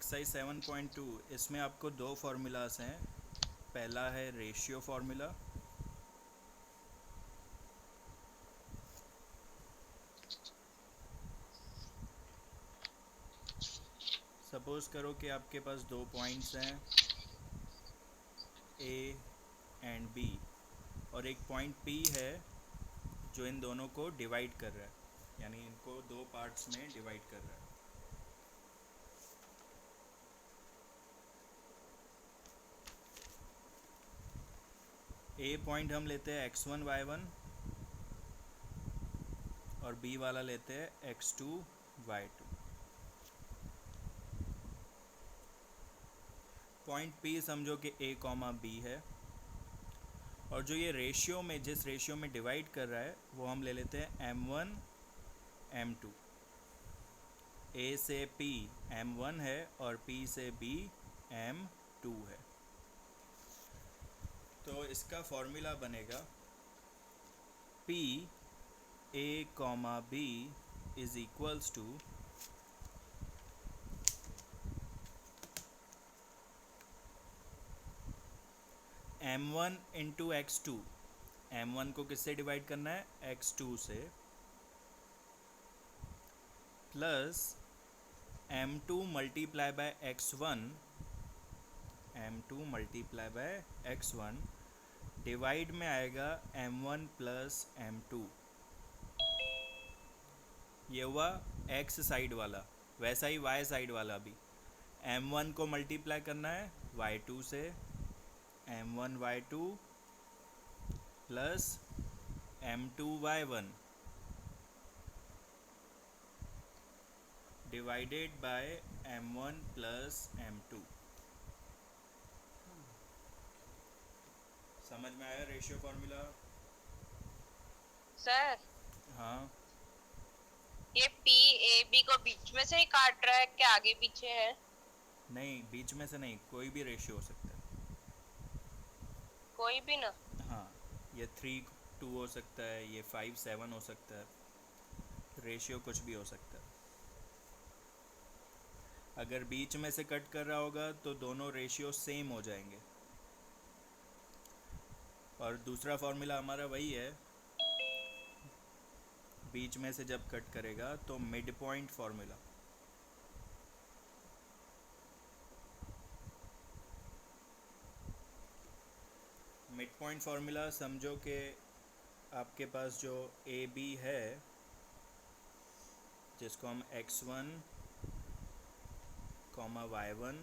Exercise 7.2 इसमें आपको दो फार्मूलाज हैं। पहला है रेशियो फार्मूला, सपोज़ करो कि आपके पास दो पॉइंट्स हैं ए एंड बी और एक पॉइंट पी है जो इन दोनों को डिवाइड कर रहा है, यानी इनको दो पार्ट्स में डिवाइड कर रहा है। ए पॉइंट हम लेते हैं x1 y1 और बी वाला लेते हैं x2 y2। पॉइंट P समझो कि a कॉमा B है और जो ये रेशियो में जिस रेशियो में डिवाइड कर रहा है वो हम ले लेते हैं m1 m2। A से P m1 है और P से B m2 है। तो इसका फॉर्मूला बनेगा P A comma B is equals to m1 into x2। m1 को किससे डिवाइड करना है? x2 से, plus m2 multiply by x1, m2 multiply by x1 divide में आएगा m1 प्लस m2। ये हुआ x साइड वाला, वैसा ही y साइड वाला भी। m1 को मल्टीप्लाई करना है y2 से, m1 y2 plus m2 y1 divided by m1 plus m2। समझ में आया रेशियो फार्मूला? सर हाँ, ये पी ए बी को बीच में से ही काट रहा है क्या आगे पीछे है? नहीं बीच में से नहीं, कोई भी रेशियो हो सकता है। कोई भी ना? हाँ, ये 3:2 हो सकता है, ये 5:7 हो सकता है, रेशियो कुछ भी हो सकता है। अगर बीच में से कट कर रहा होगा तो दोनों रेशियो सेम हो जाएंगे। और दूसरा फार्मूला हमारा वही है, बीच में से जब कट करेगा तो mid point formula. Mid point formula समझो कि आपके पास जो ए बी है जिसको हम x1 कॉमा y1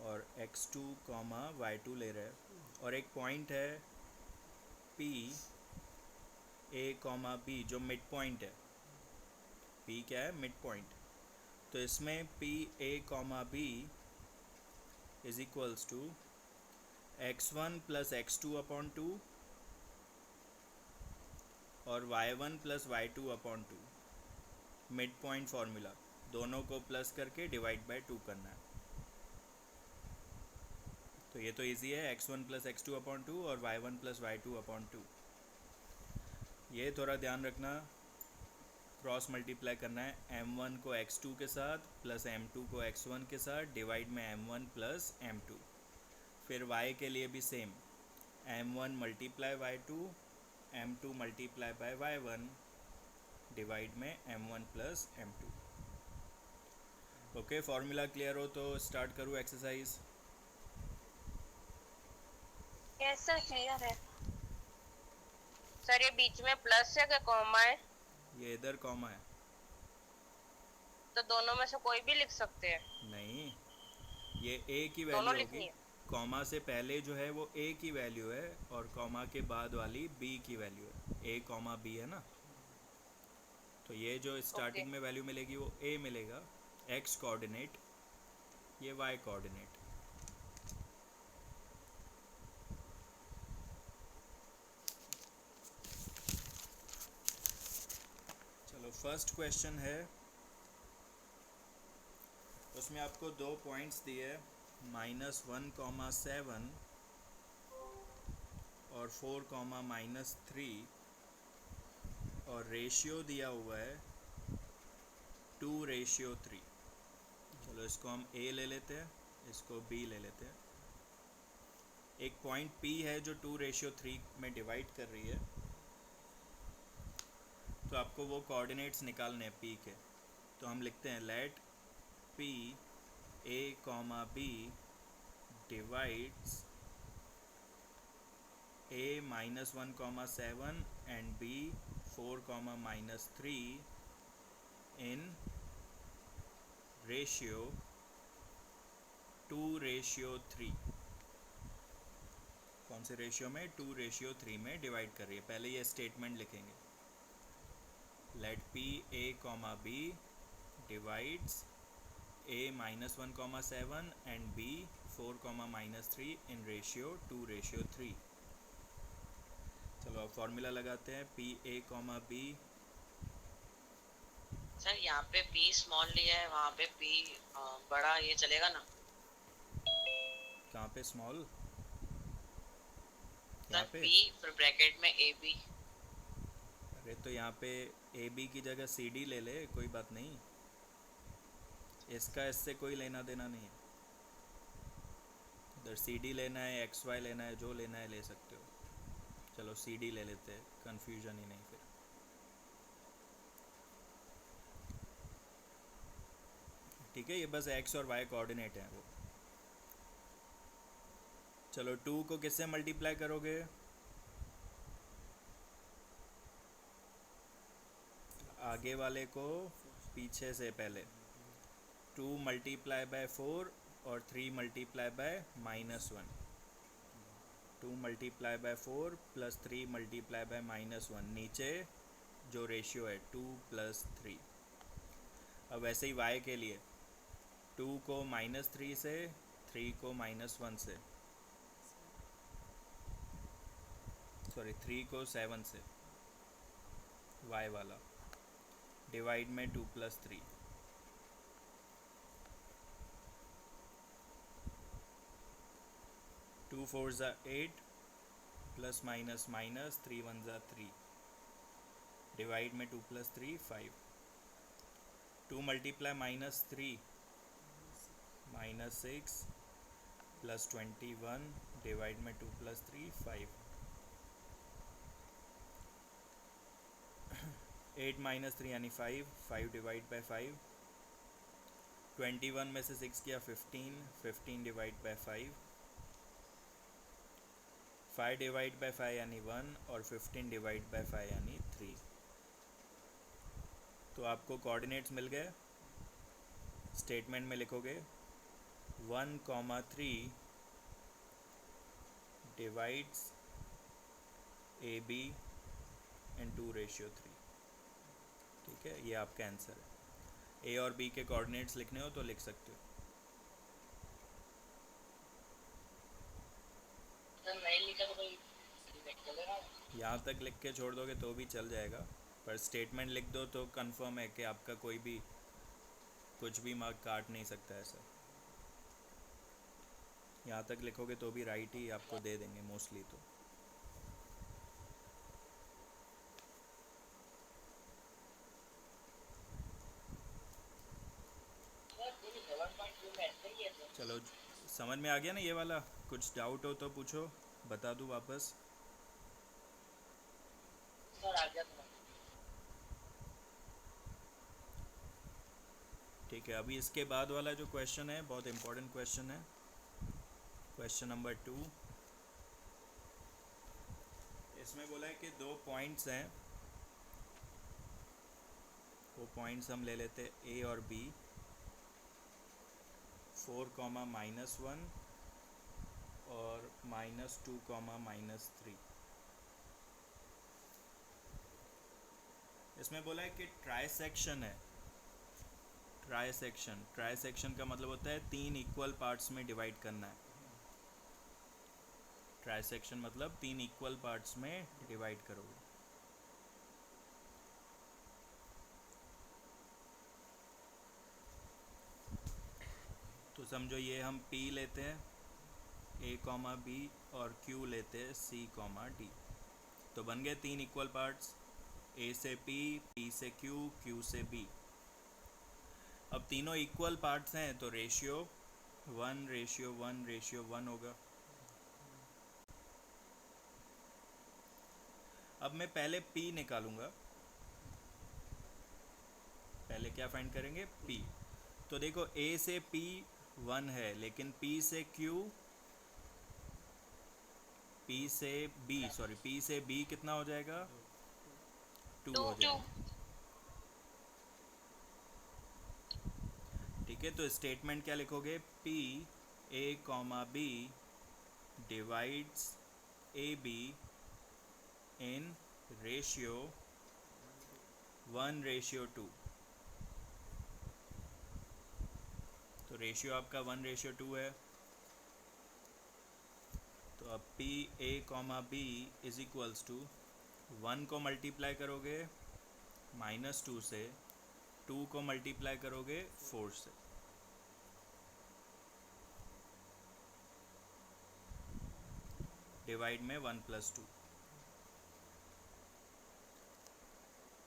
और x2 कॉमा y2 ले रहे हैं और एक पॉइंट है p a कॉमा b जो मिड पॉइंट है। p क्या है? Mid point. तो इसमें p a comma b is equals to x1 plus x2 upon 2 और y1 plus y2 upon 2। Mid point formula, दोनों को प्लस करके डिवाइड बाय 2 करना है। तो ये तो इजी है, x1 प्लस x2 अपॉन 2 और y1 प्लस y2 अपॉन 2। ये थोड़ा ध्यान रखना, क्रॉस मल्टीप्लाई करना है m1 को x2 के साथ प्लस m2 को x1 के साथ डिवाइड में m1 प्लस m2। फिर y के लिए भी same, m1 multiply y2 m2 multiply bye y1 divide में m1 plus m2। Okay, formula clear हो तो स्टार्ट करूँ एक्सरसाइज? यस सर क्लियर है। सर ये बीच में प्लस है क्या कॉमा है? ये इधर कॉमा है। तो दोनों में से कोई भी लिख सकते हैं? नहीं, ये a की दोनों वैल्यू होगी। लिखनी है? कॉमा से पहले जो है वो a की वैल्यू है और कॉमा के बाद वाली b की वैल्यू है। a कॉमा b है ना, तो ये जो ओके स्टार्टिंग में वैल्यू मिलेगी वो a मिलेगा, x कोऑर्डिनेट, ये y कोऑर्डिनेट। चलो फर्स्ट क्वेश्चन है, उसमें आपको दो पॉइंट्स दिए, -1,7 और 4,-3 और रेशियो दिया हुआ है 2:3। चलो इसको हम A ले लेते हैं, इसको B ले लेते हैं। एक पॉइंट P है जो 2:3 में डिवाइड कर रही है, तो आपको वो कोऑर्डिनेट्स निकालने हैं P के। तो हम लिखते हैं late P A, B divides A -1, 7 and B 4, -3 in ratio 2:3। कौन से रेशियो में? 2:3 में डिवाइड कर रही है। पहले ये स्टेटमेंट लिखेंगे, late P A, B divides A -1, 7 and B 4, -3 in ratio 2:3। चलो अब फॉर्मूला लगाते हैं। P A, B। सर यहाँ पे P स्मॉल लिया है, वहाँ पे P बड़ा, ये चलेगा ना? कहाँ पे स्मॉल? सर यहाँ पे? P फिर ब्रैकेट में AB। अरे तो यहाँ पे ए बी की जगह सी डी ले ले, कोई बात नहीं। इसका इससे कोई लेना देना नहीं है। इधर सी डी लेना है, एक्स वाई लेना है, जो लेना है ले सकते हो। चलो सी डी ले लेते हैं, कन्फ्यूजन ही नहीं फिर। ठीक है, ये बस एक्स और वाई कोऑर्डिनेट हैं वो। चलो 2 को किससे मल्टीप्लाई करोगे? आगे वाले को पीछे से पहले। 2 मल्टीप्लाई बाय 4 और 3 multiply by -1। 2 multiply by 4 plus 3 multiply by -1। नीचे जो रेशियो है 2 + 3। अब वैसे ही y के लिए 2 को -3 से, 3 को -1 से, सॉरी 3 को 7 से, y वाला डिवाइड में 2 + 3। 2 4 ज़ा 8 प्लस माइनस माइनस 3 1 ज़ा 3 डिवाइड में 2 + 3 5। 2 मल्टीप्लाई -3 -6 प्लस 21 डिवाइड में 2 + 3 5। 8 - 3 यानी 5, 5 डिवाइड बाय 5। 21 में से 6 किया 15, 15 डिवाइड बाय 5। 5 डिवाइड बाय 5 यानी 1 और 15 डिवाइड बाय 5 यानी 3। तो आपको कोऑर्डिनेट्स मिल गए। स्टेटमेंट में लिखोगे 1, 3 डिवाइड्स ए बी एंड 2:3। ठीक है, ये आपका आंसर है। ए और बी के कोऑर्डिनेट्स लिखने हो तो लिख सकते हो। सर नहीं लिखा तो कोई डिफेक्ट चलेगा? यहाँ तक लिख के छोड़ दोगे तो भी चल जाएगा, पर स्टेटमेंट लिख दो तो कंफर्म है कि आपका कोई भी कुछ भी मार्क काट नहीं सकता है सर। यहाँ तक लिखोगे तो भी राइट ही आपको दे देंगे मोस्टली। तो सर पूरी 7.2 में ऐसे ही है सर। चलो समझ में आ गया ना ये वाला? कुछ डाउट हो तो पूछो, बता दूँ वापस। सर आ गया समझ। ठीक है, अभी इसके बाद वाला जो क्वेश्चन है बहुत इंपॉर्टेंट क्वेश्चन है। Question number 2। इसमें बोला है कि 2 पॉइंट्स हैं, वो पॉइंट्स हम ले लेते हैं ए और बी। 4, -1 और -2, -3। इसमें बोला है कि ट्राइसेक्शन है। ट्राइसेक्शन का मतलब होता है 3 इक्वल पार्ट्स में डिवाइड करना है। ट्राइसेक्शन मतलब 3 इक्वल पार्ट्स में डिवाइड करोगे। तो समझो ये हम P लेते हैं, A, B और Q लेते हैं C, D। तो बन गए 3 इक्वल पार्ट्स, A से P, P से Q, Q से B। अब तीनों इक्वल पार्ट्स हैं तो रेशियो 1:1:1 होगा। अब मैं पहले P निकालूंगा। पहले क्या फाइंड करेंगे? P। तो देखो A से P 1 है, लेकिन P से P से B कितना हो जाएगा? 2 टू। हो जाएगा। ठीक है, तो स्टेटमेंट क्या लिखोगे? P A comma B divides A be in ratio 1:2। तो रेशियो आपका 1:2 है। तो अब P A comma B is equals to 1 को मल्टीप्लाई करोगे -2 से, 2 को मल्टीप्लाई करोगे 4 से। डिवाइड में 1+2।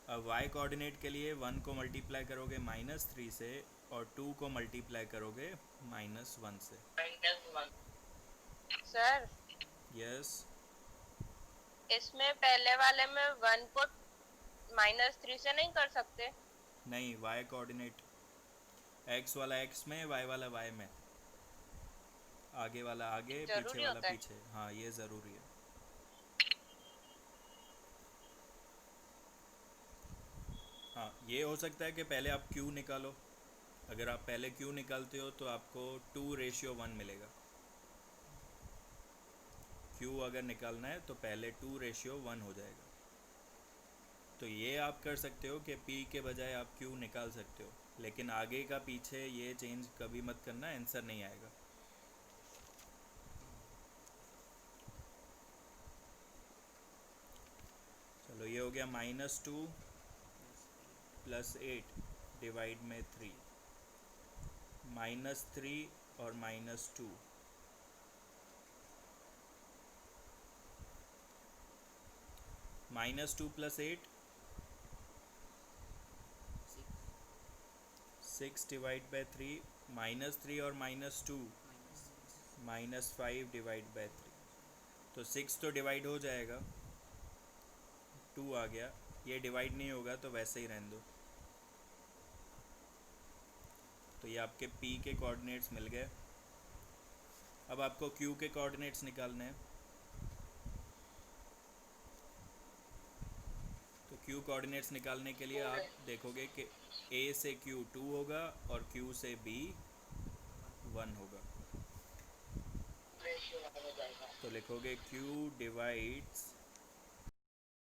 अब y कोऑर्डिनेट के लिए 1 को मल्टीप्लाई करोगे -3 से और 2 को मल्टीप्लाई करोगे -1 से। Sir yes. इसमें पहले वाले में 1 को -3 से नहीं कर सकते? नहीं, y कोऑर्डिनेट, x वाला x में, y वाला y में, आगे वाला आगे, पीछे जरूरी वाला होता है? पीछे। हाँ, ये ज़रूरी है। हाँ, ये हो सकता है कि पहले आप q निकालो। अगर आप पहले q निकालते हो तो आपको 2:1 मिलेगा। q अगर निकालना है तो पहले 2:1 हो जाएगा। तो ये आप कर सकते हो कि p के बजाय आप q निकाल सकते हो, लेकिन आगे का पीछे ये चेंज कभी मत करना, आंसर नहीं आएगा। चलो, ये हो गया -2 + 8 डिवाइड में 3, -3 और -2, -2 + 8 6 डिवाइड बाय 3, -3 और -2 -5 डिवाइड बाय 3। तो 6 तो डिवाइड हो जाएगा, 2 आ गया। ये डिवाइड नहीं होगा तो वैसे ही रहने दो। तो ये आपके P के कोऑर्डिनेट्स मिल गए। अब आपको Q के कोऑर्डिनेट्स निकालने हैं। तो Q कोऑर्डिनेट्स निकालने के लिए आप देखोगे कि A से Q 2 होगा और Q से B 1 होगा। तो लिखोगे Q डिवाइड्स